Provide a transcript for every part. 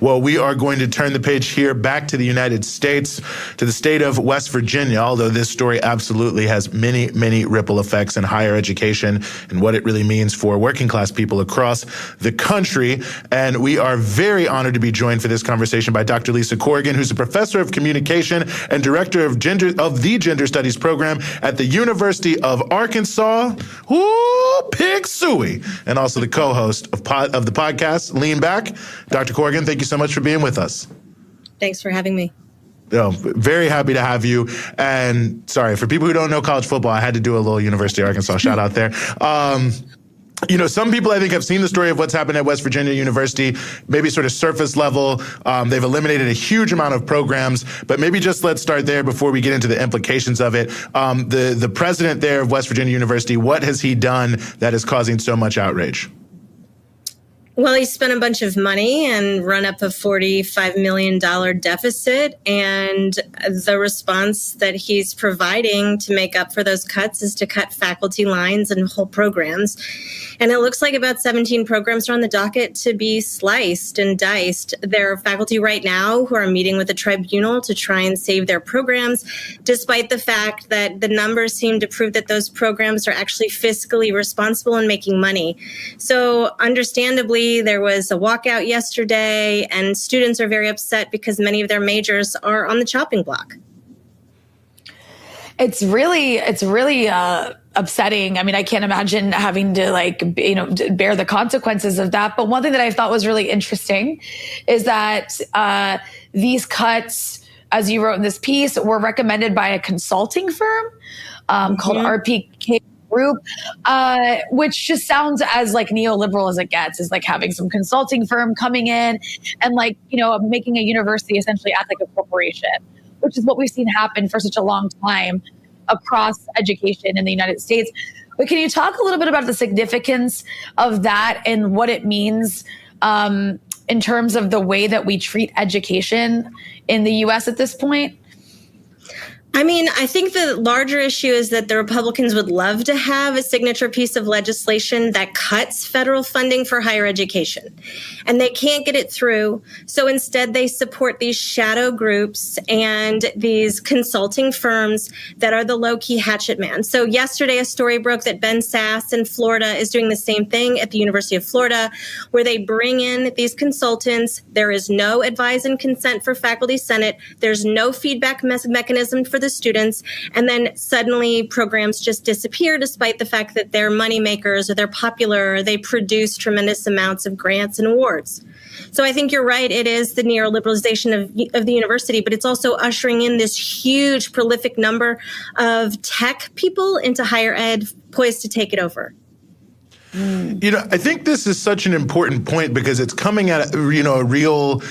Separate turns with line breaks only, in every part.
Well, we are going to turn the page here back to the United States, to the state of West Virginia, although this story absolutely has many, many ripple effects in higher education and what it really means for working class people across the country. And we are very honored to be joined for this conversation by Dr. Lisa Corrigan, who's a professor of communication and director of the Gender Studies program at the University of Arkansas. Ooh, Pig Suey, and also the co-host of the podcast, Lean Back. Dr. Corrigan, thank you so much for being with us.
Thanks for having me.
Very happy to have you. And sorry, for people who don't know college football, I had to do a little University of Arkansas shout out there. Some people I think have seen the story of what's happened at West Virginia University, maybe sort of surface level. They've eliminated a huge amount of programs, but maybe just let's start there before we get into the implications of it. The president there of West Virginia University, what has he done that is causing so much outrage?
Well, he spent a bunch of money and run up a $45 million deficit. And the response that he's providing to make up for those cuts is to cut faculty lines and whole programs. And it looks like about 17 programs are on the docket to be sliced and diced. There are faculty right now who are meeting with the tribunal to try and save their programs, despite the fact that the numbers seem to prove that those programs are actually fiscally responsible and making money. So understandably, there was a walkout yesterday, and students are very upset because many of their majors are on the chopping block.
It's really upsetting. I mean, I can't imagine having to bear the consequences of that. But one thing that I thought was really interesting is that these cuts, as you wrote in this piece, were recommended by a consulting firm called RPK Group, which just sounds as like neoliberal as it gets, is like having some consulting firm coming in and making a university essentially act like a corporation, which is what we've seen happen for such a long time across education in the United States. But can you talk a little bit about the significance of that and what it means in terms of the way that we treat education in the US at this point?
I mean, I think the larger issue is that the Republicans would love to have a signature piece of legislation that cuts federal funding for higher education, and they can't get it through. So instead, they support these shadow groups and these consulting firms that are the low-key hatchet man. So yesterday, a story broke that Ben Sass in Florida is doing the same thing at the University of Florida, where they bring in these consultants. There is no advise and consent for faculty senate. There's no feedback mechanism for the students, and then suddenly programs just disappear despite the fact that they're money makers or they're popular or they produce tremendous amounts of grants and awards. So I think you're right. It is the neoliberalization of the university, but it's also ushering in this huge, prolific number of tech people into higher ed poised to take it over.
I think this is such an important point because it's coming at a real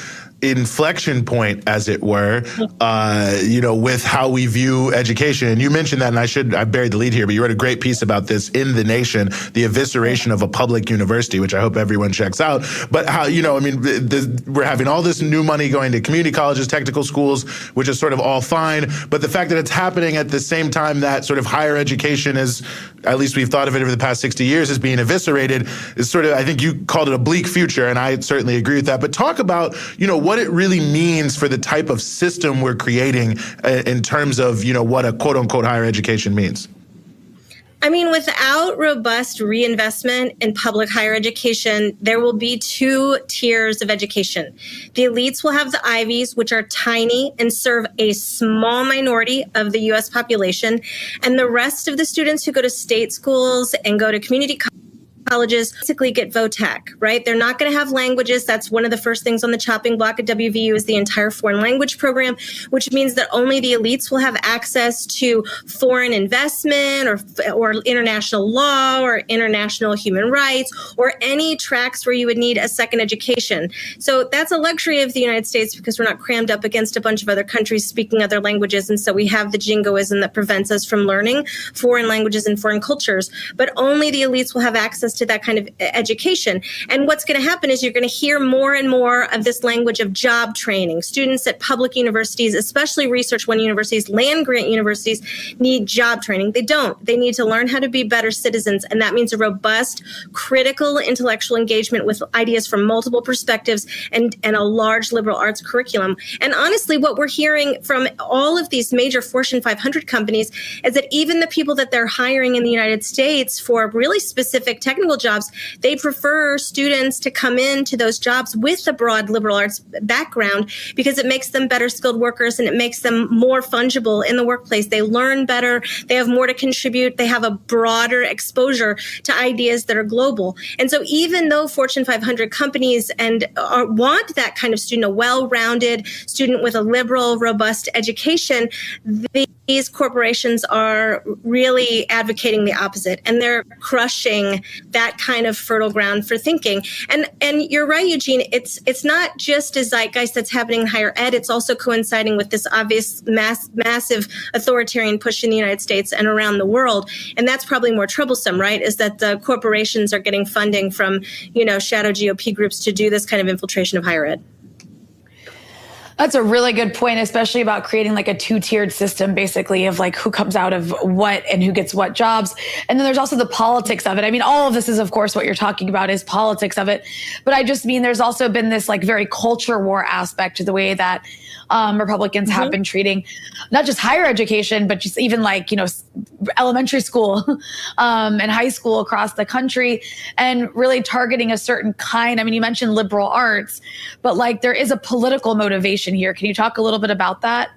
inflection point, as it were, with how we view education. And you mentioned that, and I buried the lead here, but you wrote a great piece about this in The Nation, the evisceration of a public university, which I hope everyone checks out. But how, we're having all this new money going to community colleges, technical schools, which is sort of all fine. But the fact that it's happening at the same time that sort of higher education is, at least we've thought of it over the past 60 years, as being eviscerated is sort of, I think you called it a bleak future, and I certainly agree with that. But talk about, what it really means for the type of system we're creating in terms of, what a quote unquote higher education means.
I mean, without robust reinvestment in public higher education, there will be two tiers of education. The elites will have the Ivies, which are tiny and serve a small minority of the U.S. population. And the rest of the students who go to state schools and go to community colleges basically get VOTAC, right? They're not going to have languages. That's one of the first things on the chopping block at WVU is the entire foreign language program, which means that only the elites will have access to foreign investment or international law or international human rights or any tracks where you would need a second education. So that's a luxury of the United States because we're not crammed up against a bunch of other countries speaking other languages. And so we have the jingoism that prevents us from learning foreign languages and foreign cultures. But only the elites will have access to that kind of education. And what's going to happen is you're going to hear more and more of this language of job training. Students at public universities, especially research one universities, land grant universities, need job training. They don't. They need to learn how to be better citizens. And that means a robust, critical intellectual engagement with ideas from multiple perspectives and a large liberal arts curriculum. And honestly, what we're hearing from all of these major Fortune 500 companies is that even the people that they're hiring in the United States for really specific technical jobs, they prefer students to come into those jobs with a broad liberal arts background because it makes them better skilled workers and it makes them more fungible in the workplace. They learn better. They have more to contribute. They have a broader exposure to ideas that are global. And so even though Fortune 500 companies want that kind of student, a well-rounded student with a liberal, robust education, these corporations are really advocating the opposite, and they're crushing that kind of fertile ground for thinking. And you're right, Eugene, it's not just a zeitgeist that's happening in higher ed, it's also coinciding with this obvious massive authoritarian push in the United States and around the world. And that's probably more troublesome, right? Is that the corporations are getting funding from, shadow GOP groups to do this kind of infiltration of higher ed.
That's a really good point, especially about creating like a two-tiered system, basically, of like who comes out of what and who gets what jobs. And then there's also the politics of it. I mean, all of this is, of course, what you're talking about is politics of it. But I just mean there's also been this like very culture war aspect to the way that Republicans have been treating not just higher education, but just even like, elementary school and high school across the country, and really targeting a certain kind. I mean, you mentioned liberal arts, but like there is a political motivation here. Can you talk a little bit about that?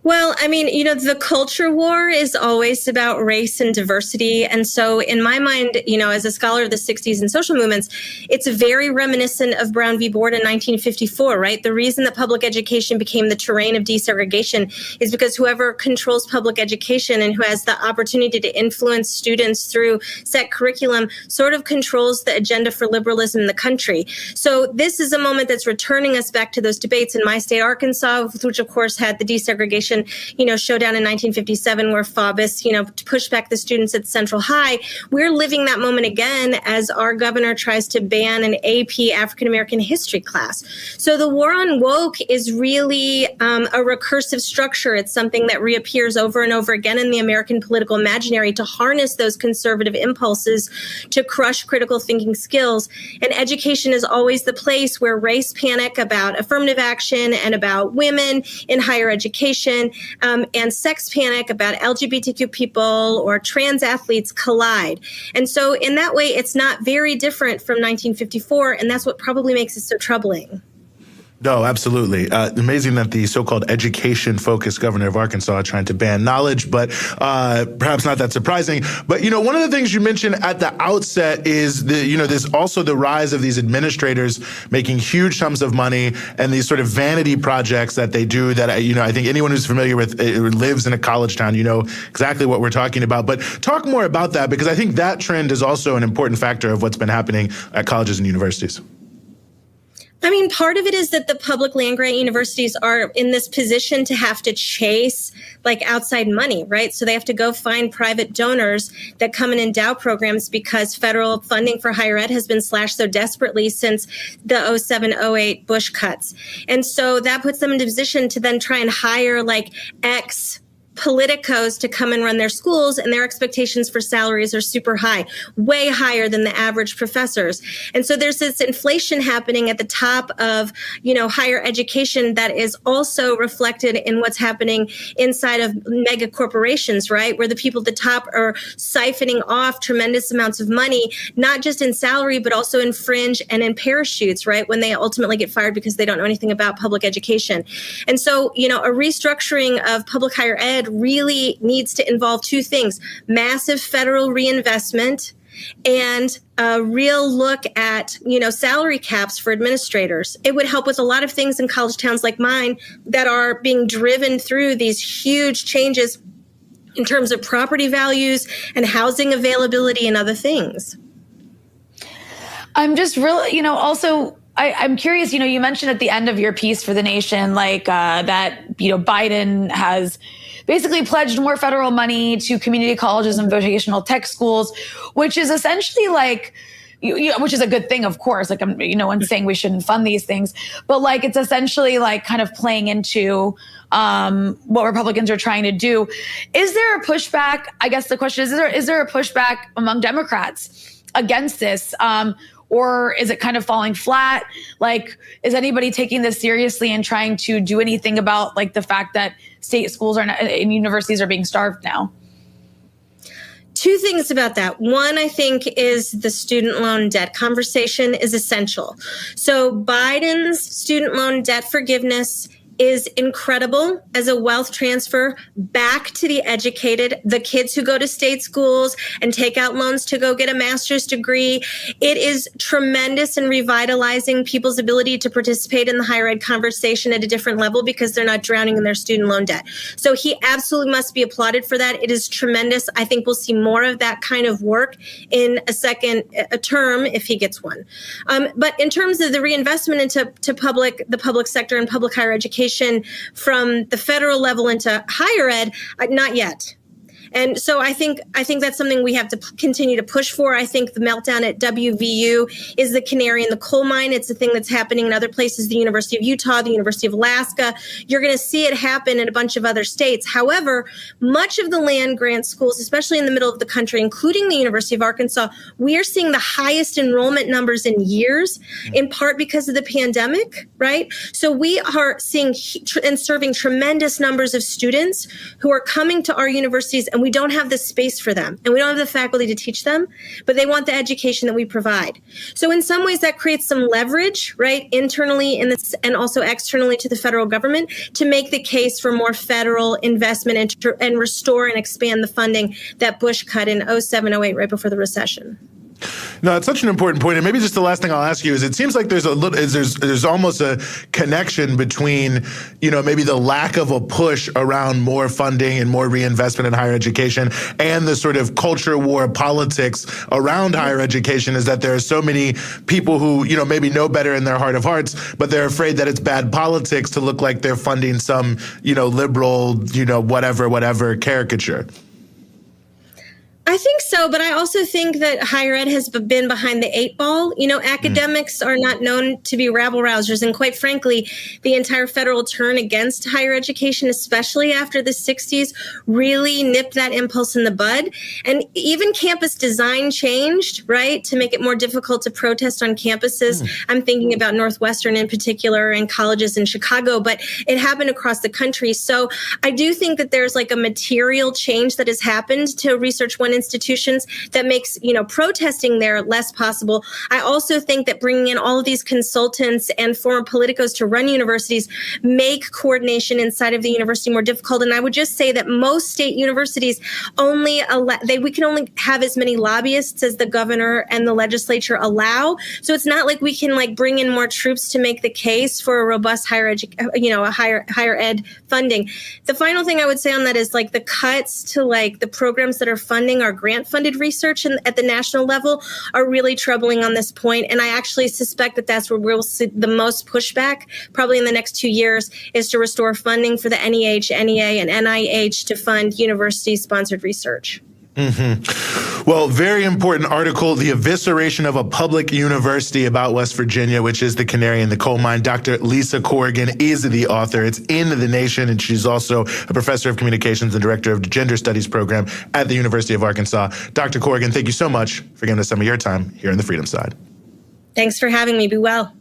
Well, I mean, the culture war is always about race and diversity. And so in my mind, as a scholar of the 60s and social movements, it's very reminiscent of Brown v. Board in 1954, right? The reason that public education became the terrain of desegregation is because whoever controls public education and who has the opportunity to influence students through set curriculum sort of controls the agenda for liberalism in the country. So this is a moment that's returning us back to those debates in my state, Arkansas, which of course had the desegregation showdown in 1957 where Faubus, pushed back the students at Central High. We're living that moment again as our governor tries to ban an AP African-American history class. So the war on woke is really a recursive structure. It's something that reappears over and over again in the American political imaginary to harness those conservative impulses to crush critical thinking skills. And education is always the place where race panic about affirmative action and about women in higher education and sex panic about LGBTQ people or trans athletes collide. And so in that way, it's not very different from 1954, and that's what probably makes it so troubling.
No, absolutely. Amazing that the so-called education-focused governor of Arkansas are trying to ban knowledge, but perhaps not that surprising. But, one of the things you mentioned at the outset is there's also the rise of these administrators making huge sums of money and these sort of vanity projects that they do that, I think anyone who's familiar with lives in a college town, exactly what we're talking about. But talk more about that, because I think that trend is also an important factor of what's been happening at colleges and universities.
I mean, part of it is that the public land grant universities are in this position to have to chase like outside money, right? So they have to go find private donors that come and endow programs because federal funding for higher ed has been slashed so desperately since the 07-08 Bush cuts. And so that puts them in a position to then try and hire like politicos to come and run their schools, and their expectations for salaries are super high, way higher than the average professors. And so there's this inflation happening at the top of, higher education that is also reflected in what's happening inside of mega corporations, right? Where the people at the top are siphoning off tremendous amounts of money, not just in salary, but also in fringe and in parachutes, right? When they ultimately get fired because they don't know anything about public education. And so, a restructuring of public higher ed really needs to involve two things: massive federal reinvestment and a real look at, salary caps for administrators. It would help with a lot of things in college towns like mine that are being driven through these huge changes in terms of property values and housing availability and other things.
I'm just really, also I'm curious, you mentioned at the end of your piece for The Nation, like that, Biden has basically pledged more federal money to community colleges and vocational tech schools, which is essentially like, which is a good thing, of course. Like, I'm, no one's saying we shouldn't fund these things, but like, it's essentially like kind of playing into what Republicans are trying to do. Is there a pushback? I guess the question is there a pushback among Democrats against this? Or is it kind of falling flat? Like, is anybody taking this seriously and trying to do anything about like the fact that state schools and universities are being starved now?
Two things about that. One, I think, is the student loan debt conversation is essential. So Biden's student loan debt forgiveness is incredible as a wealth transfer back to the educated, the kids who go to state schools and take out loans to go get a master's degree. It is tremendous in revitalizing people's ability to participate in the higher ed conversation at a different level because they're not drowning in their student loan debt. So he absolutely must be applauded for that. It is tremendous. I think we'll see more of that kind of work in a term if he gets one. But in terms of the reinvestment into the public sector and public higher education, from the federal level into higher ed, not yet. And so I think that's something we have to continue to push for. I think the meltdown at WVU is the canary in the coal mine. It's the thing that's happening in other places, the University of Utah, the University of Alaska. You're going to see it happen in a bunch of other states. However, much of the land grant schools, especially in the middle of the country, including the University of Arkansas, we are seeing the highest enrollment numbers in years, in part because of the pandemic, right? So we are seeing and serving tremendous numbers of students who are coming to our universities, and we don't have the space for them and we don't have the faculty to teach them, but they want the education that we provide. So in some ways that creates some leverage, right, internally and also externally to the federal government to make the case for more federal investment and restore and expand the funding that Bush cut in 07-08 right before the recession.
No, it's such an important point. And maybe just the last thing I'll ask you is, it seems like there's almost a connection between, maybe the lack of a push around more funding and more reinvestment in higher education and the sort of culture war politics around higher education, is that there are so many people who, maybe know better in their heart of hearts, but they're afraid that it's bad politics to look like they're funding some, liberal, whatever caricature.
I think so, but I also think that higher ed has been behind the eight ball. Academics are not known to be rabble-rousers. And quite frankly, the entire federal turn against higher education, especially after the 60s, really nipped that impulse in the bud. And even campus design changed, right, to make it more difficult to protest on campuses. I'm thinking about Northwestern in particular and colleges in Chicago, but it happened across the country. So I do think that there's like a material change that has happened to Research One institutions that makes, protesting there less possible. I also think that bringing in all of these consultants and former politicos to run universities make coordination inside of the university more difficult. And I would just say that most state universities we can only have as many lobbyists as the governor and the legislature allow. So it's not like we can bring in more troops to make the case for a robust higher ed funding. The final thing I would say on that is the cuts to the programs that are funding our grant-funded research at the national level are really troubling on this point. And I actually suspect that that's where we'll see the most pushback, probably in the next 2 years, is to restore funding for the NEH, NEA, and NIH to fund university-sponsored research.
Well, very important article, The Evisceration of a Public University, about West Virginia, which is the canary in the coal mine. Dr. Lisa Corrigan is the author. It's in The Nation, and she's also a professor of communications and director of the Gender Studies program at the University of Arkansas. Dr. Corrigan, thank you so much for giving us some of your time here on the Freedom Side.
Thanks for having me. Be well.